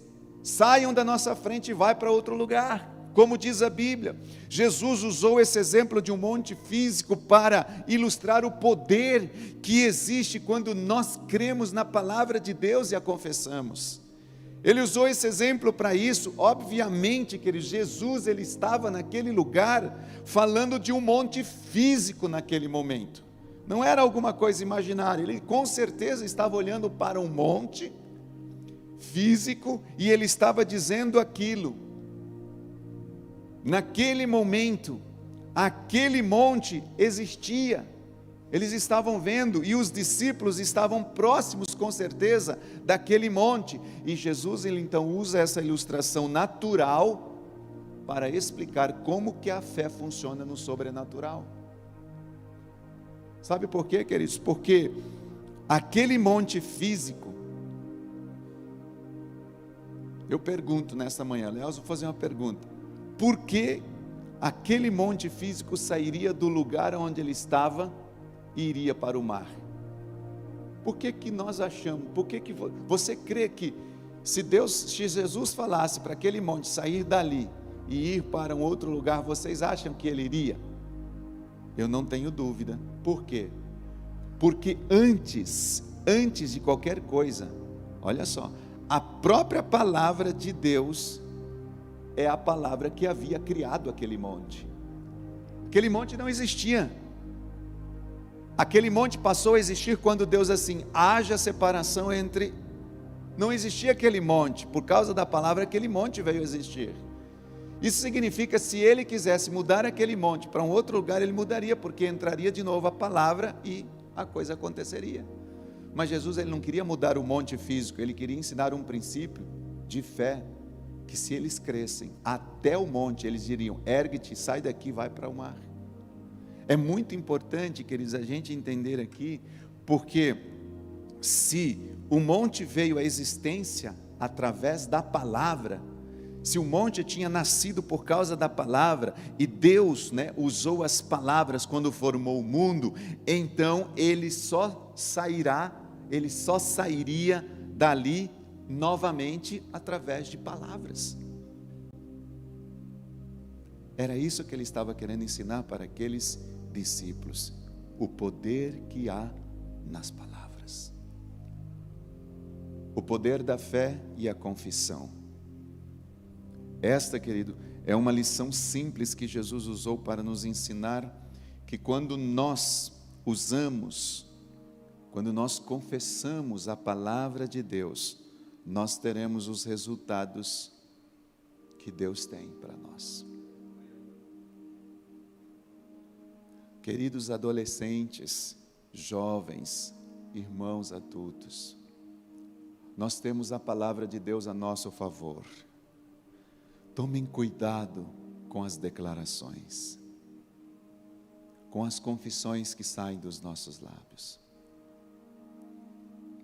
saiam da nossa frente e vá para outro lugar. Como diz a Bíblia, Jesus usou esse exemplo de um monte físico para ilustrar o poder que existe quando nós cremos na palavra de Deus e a confessamos. Ele usou esse exemplo para isso. Obviamente, querido, Jesus, ele estava naquele lugar falando de um monte físico naquele momento. Não era alguma coisa imaginária. Ele com certeza estava olhando para um monte físico e ele estava dizendo aquilo. Naquele momento, aquele monte existia, eles estavam vendo, e os discípulos estavam próximos com certeza daquele monte, e Jesus ele então usa essa ilustração natural para explicar como que a fé funciona no sobrenatural. Sabe por quê, queridos? Porque aquele monte físico, eu pergunto nesta manhã, aliás, vou fazer uma pergunta: por que aquele monte físico sairia do lugar onde ele estava e iria para o mar? Por que que nós achamos, por que que você crê que se Jesus falasse para aquele monte sair dali e ir para um outro lugar, vocês acham que ele iria? Eu não tenho dúvida. Por quê? Porque antes de qualquer coisa, olha só, a própria palavra de Deus é a palavra que havia criado aquele monte. Aquele monte não existia. Aquele monte passou a existir quando Deus assim, haja separação entre... Não existia aquele monte, por causa da palavra aquele monte veio a existir. Isso significa, se ele quisesse mudar aquele monte para um outro lugar, ele mudaria, porque entraria de novo a palavra e a coisa aconteceria. Mas Jesus, ele não queria mudar o monte físico, ele queria ensinar um princípio de fé, que se eles crescem até o monte, eles diriam: ergue-te, sai daqui, vai para o mar. É muito importante, queridos, a gente entender aqui, porque se o monte veio à existência através da palavra, se o monte tinha nascido por causa da palavra, e Deus, usou as palavras quando formou o mundo, então ele só sairia dali novamente através de palavras. Era isso que ele estava querendo ensinar para aqueles discípulos, o poder que há nas palavras, o poder da fé e a confissão. Esta, querido, é uma lição simples que Jesus usou para nos ensinar que quando nós confessamos a palavra de Deus, nós teremos os resultados que Deus tem para nós. Queridos adolescentes, jovens, irmãos adultos, nós temos a palavra de Deus a nosso favor. Tomem cuidado com as declarações, com as confissões que saem dos nossos lábios,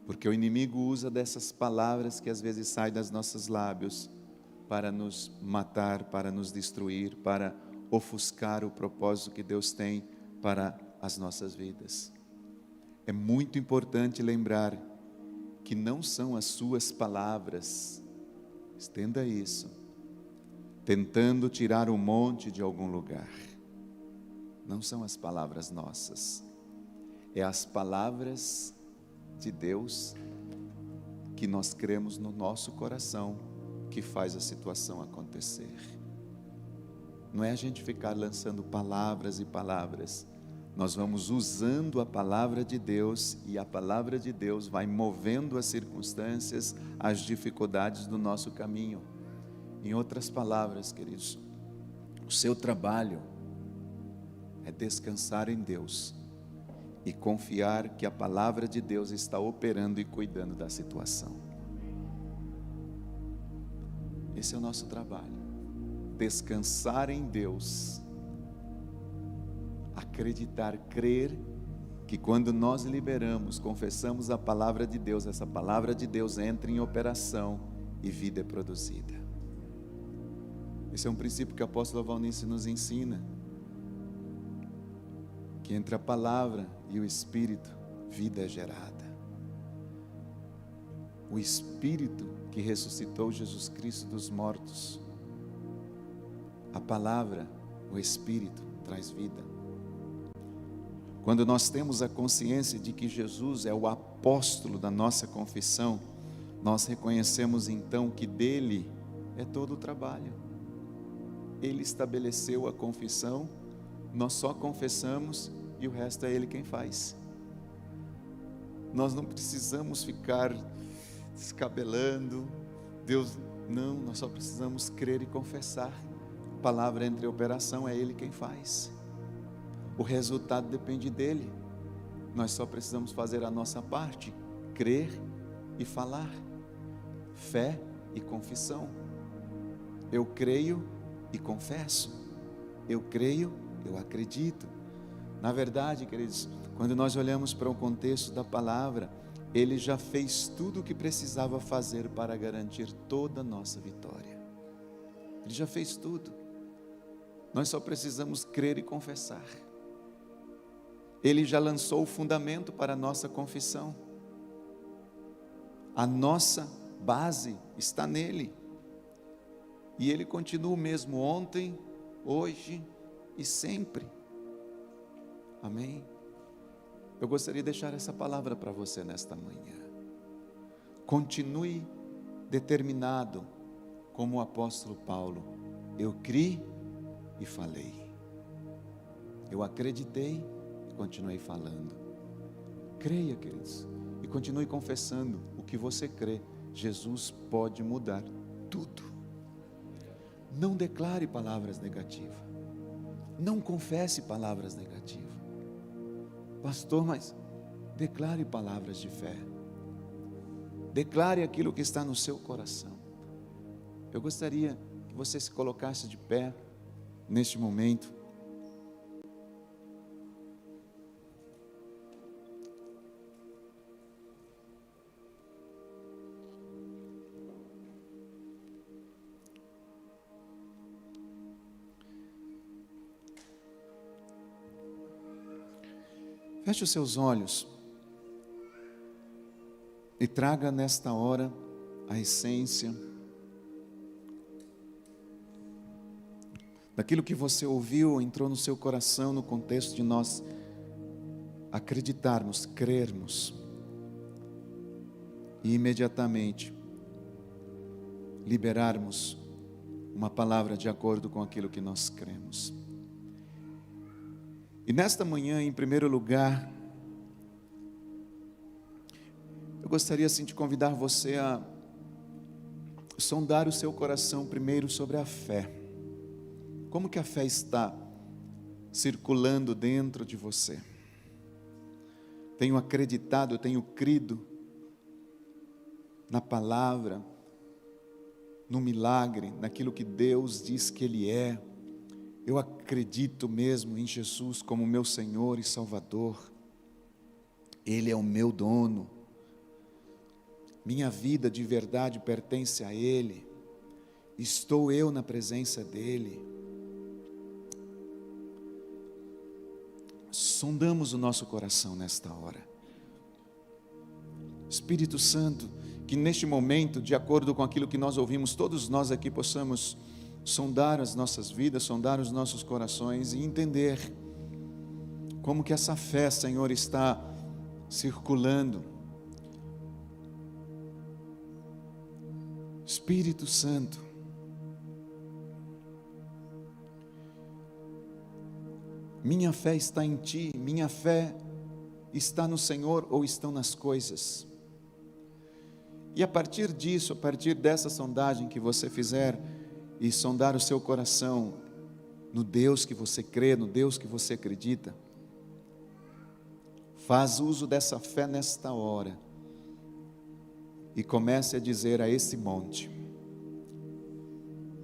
porque o inimigo usa dessas palavras que às vezes saem dos nossos lábios para nos matar, para nos destruir, para ofuscar o propósito que Deus tem para as nossas vidas. É muito importante lembrar que não são as suas palavras, entenda isso, tentando tirar o monte de algum lugar. Não são as palavras nossas, é as palavras de Deus que nós cremos no nosso coração que faz a situação acontecer. Não é a gente ficar lançando palavras e palavras, nós vamos usando a palavra de Deus e a palavra de Deus vai movendo as circunstâncias, as dificuldades do nosso caminho. Em outras palavras, queridos, o seu trabalho é descansar em Deus e confiar que a palavra de Deus está operando e cuidando da situação. Esse é o nosso trabalho, descansar em Deus, acreditar, crer que quando nós liberamos, confessamos a palavra de Deus, essa palavra de Deus entra em operação e vida é produzida. Esse é um princípio que o apóstolo Valnice nos ensina, que entre a palavra e o Espírito, vida é gerada. O Espírito que ressuscitou Jesus Cristo dos mortos, a palavra, o Espírito, traz vida. Quando nós temos a consciência de que Jesus é o apóstolo da nossa confissão, nós reconhecemos então que dele é todo o trabalho. Ele estabeleceu a confissão, nós só confessamos e o resto é ele quem faz. Nós não precisamos ficar descabelando, nós só precisamos crer e confessar. A palavra entra em operação, é ele quem faz. O resultado depende dele. Nós só precisamos fazer a nossa parte, crer e falar. Fé e confissão. Eu creio e confesso. Eu creio, eu acredito. Na verdade, queridos, quando nós olhamos para o contexto da palavra, ele já fez tudo o que precisava fazer para garantir toda a nossa vitória. Ele já fez tudo. Nós só precisamos crer e confessar. Ele já lançou o fundamento para a nossa confissão. A nossa base está nele. E ele continua o mesmo ontem, hoje e sempre. Amém? Eu gostaria de deixar essa palavra para você nesta manhã. Continue determinado como o apóstolo Paulo. Eu criei e falei. Eu acreditei e continuei falando. Creia, queridos, e continue confessando o que você crê. Jesus pode mudar tudo. Não declare palavras negativas. Não confesse palavras negativas. Pastor, mas declare palavras de fé. Declare aquilo que está no seu coração. Eu gostaria que você se colocasse de pé neste momento. Feche os seus olhos e traga nesta hora a essência daquilo que você ouviu, entrou no seu coração no contexto de nós acreditarmos, crermos e imediatamente liberarmos uma palavra de acordo com aquilo que nós cremos. E nesta manhã, em primeiro lugar, eu gostaria assim de convidar você a sondar o seu coração primeiro sobre a fé. Como que a fé está circulando dentro de você? Tenho acreditado, tenho crido na palavra, no milagre, naquilo que Deus diz que Ele é. Eu acredito mesmo em Jesus como meu Senhor e Salvador. Ele é o meu dono. Minha vida de verdade pertence a Ele. Estou eu na presença dEle. Sondamos o nosso coração nesta hora. Espírito Santo, que neste momento, de acordo com aquilo que nós ouvimos, todos nós aqui possamos sondar as nossas vidas, sondar os nossos corações e entender como que essa fé, Senhor, está circulando. Espírito Santo, minha fé está em Ti, minha fé está no Senhor ou estão nas coisas? E a partir disso, a partir dessa sondagem que você fizer, e sondar o seu coração no Deus que você crê, no Deus que você acredita, faz uso dessa fé nesta hora e comece a dizer a esse monte,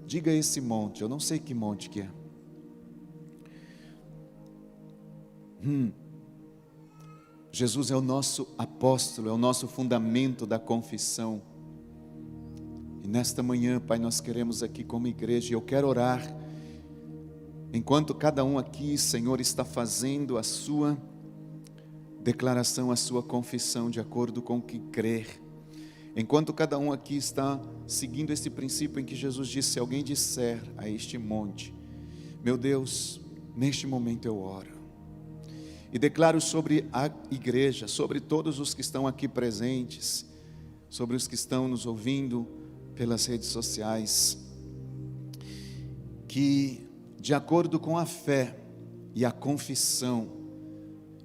diga a esse monte, eu não sei que monte que é, Jesus é o nosso apóstolo, é o nosso fundamento da confissão. E nesta manhã, Pai, nós queremos aqui como igreja, e eu quero orar, enquanto cada um aqui, Senhor, está fazendo a sua declaração, a sua confissão, de acordo com o que crer, enquanto cada um aqui está seguindo esse princípio em que Jesus disse, se alguém disser a este monte, meu Deus, neste momento eu oro, e declaro sobre a igreja, sobre todos os que estão aqui presentes, sobre os que estão nos ouvindo pelas redes sociais, que de acordo com a fé e a confissão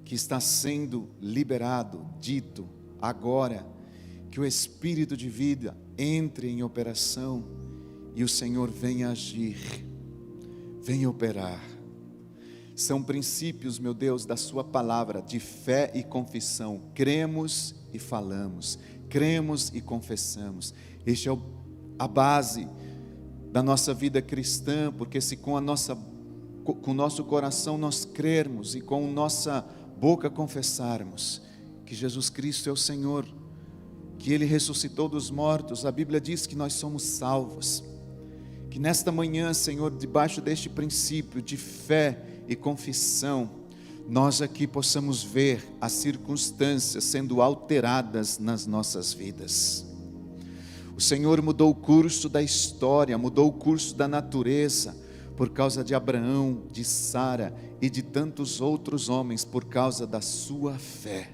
que está sendo liberado, dito agora, que o Espírito de vida entre em operação e o Senhor venha agir, venha operar. São princípios, meu Deus, da sua palavra, de fé e confissão. Cremos e falamos, cremos e confessamos. Este é a base da nossa vida cristã, porque se com o nosso coração nós crermos e com nossa boca confessarmos que Jesus Cristo é o Senhor, que Ele ressuscitou dos mortos, a Bíblia diz que nós somos salvos. Que nesta manhã, Senhor, debaixo deste princípio de fé e confissão, nós aqui possamos ver as circunstâncias sendo alteradas nas nossas vidas. O Senhor mudou o curso da história, mudou o curso da natureza, por causa de Abraão, de Sara e de tantos outros homens, por causa da sua fé.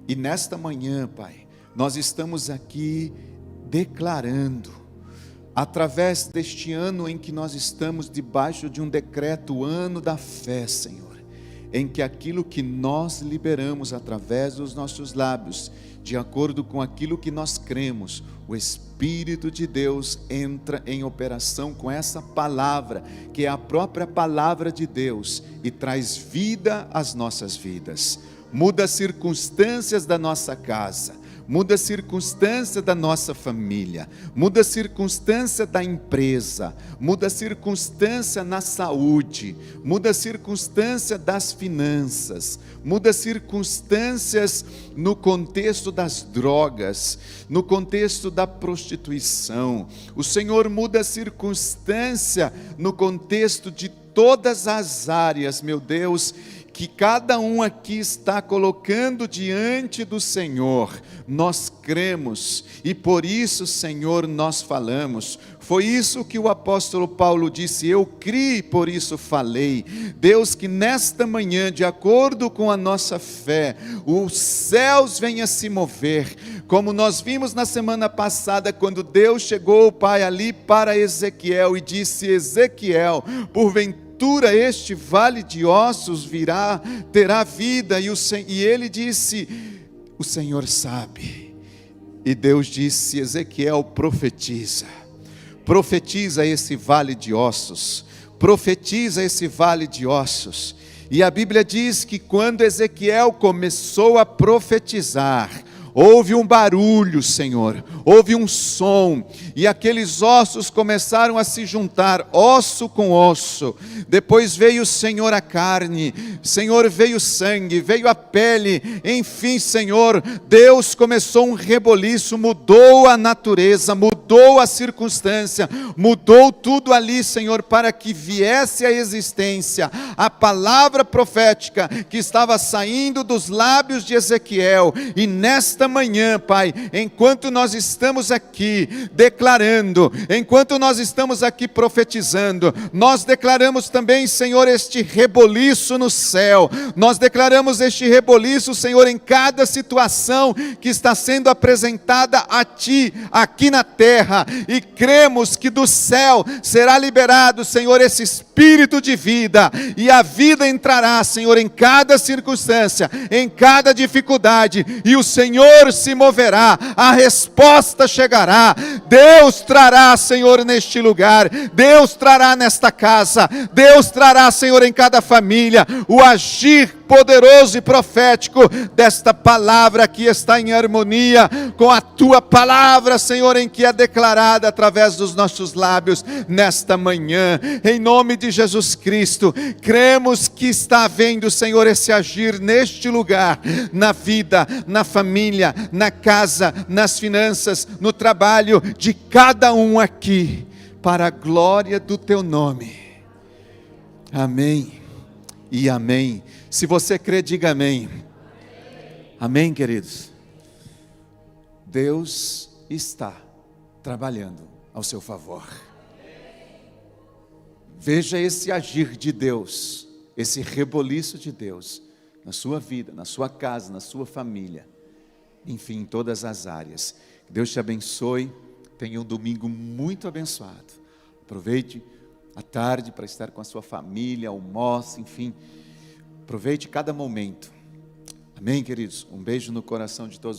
E nesta manhã, Pai, nós estamos aqui declarando, através deste ano em que nós estamos debaixo de um decreto, o ano da fé, Senhor, em que aquilo que nós liberamos através dos nossos lábios, de acordo com aquilo que nós cremos, o Espírito de Deus entra em operação com essa palavra, que é a própria palavra de Deus, e traz vida às nossas vidas. Muda as circunstâncias da nossa casa, muda a circunstância da nossa família, muda a circunstância da empresa, muda a circunstância na saúde, muda a circunstância das finanças, muda as circunstâncias no contexto das drogas, no contexto da prostituição. O Senhor muda a circunstância no contexto de todas as áreas, meu Deus, que cada um aqui está colocando diante do Senhor. Nós cremos e por isso, Senhor, nós falamos. Foi isso que o apóstolo Paulo disse: eu criei, por isso falei. Deus, que nesta manhã, de acordo com a nossa fé, os céus venham se mover, como nós vimos na semana passada, quando Deus chegou, Pai, ali para Ezequiel e disse: Ezequiel, porventura este vale de ossos terá vida, e ele disse: o Senhor sabe. E Deus disse: Ezequiel, profetiza esse vale de ossos, profetiza esse vale de ossos. E a Bíblia diz que quando Ezequiel começou a profetizar, houve um barulho, Senhor, houve um som, e aqueles ossos começaram a se juntar, osso com osso. Depois veio, Senhor, a carne, Senhor, veio o sangue, veio a pele, enfim, Senhor, Deus começou um reboliço, mudou a natureza, mudou a circunstância, mudou tudo ali, Senhor, para que viesse à existência a palavra profética que estava saindo dos lábios de Ezequiel. E nesta manhã, Pai, enquanto nós estamos aqui declarando, enquanto nós estamos aqui profetizando, nós declaramos também, Senhor, este reboliço no céu. Nós declaramos este reboliço, Senhor, em cada situação que está sendo apresentada a Ti aqui na terra, e cremos que do céu será liberado, Senhor, esse espírito de vida, e a vida entrará, Senhor, em cada circunstância, em cada dificuldade, e o Senhor se moverá, a resposta chegará. Deus trará, Senhor, neste lugar, Deus trará nesta casa, Deus trará, Senhor, em cada família, o agir poderoso e profético desta palavra que está em harmonia com a Tua palavra, Senhor, em que é declarada através dos nossos lábios nesta manhã, em nome de Jesus Cristo. Cremos que está havendo, Senhor, esse agir neste lugar, na vida, na família, na casa, nas finanças, no trabalho de cada um aqui, para a glória do Teu nome. Amém e amém. Se você crê, diga amém. Amém, queridos? Deus está trabalhando ao seu favor. Veja esse agir de Deus, esse reboliço de Deus na sua vida, na sua casa, na sua família, enfim, em todas as áreas. Deus te abençoe. Tenha um domingo muito abençoado. Aproveite a tarde para estar com a sua família, almoce, enfim. Aproveite cada momento. Amém, queridos? Um beijo no coração de todos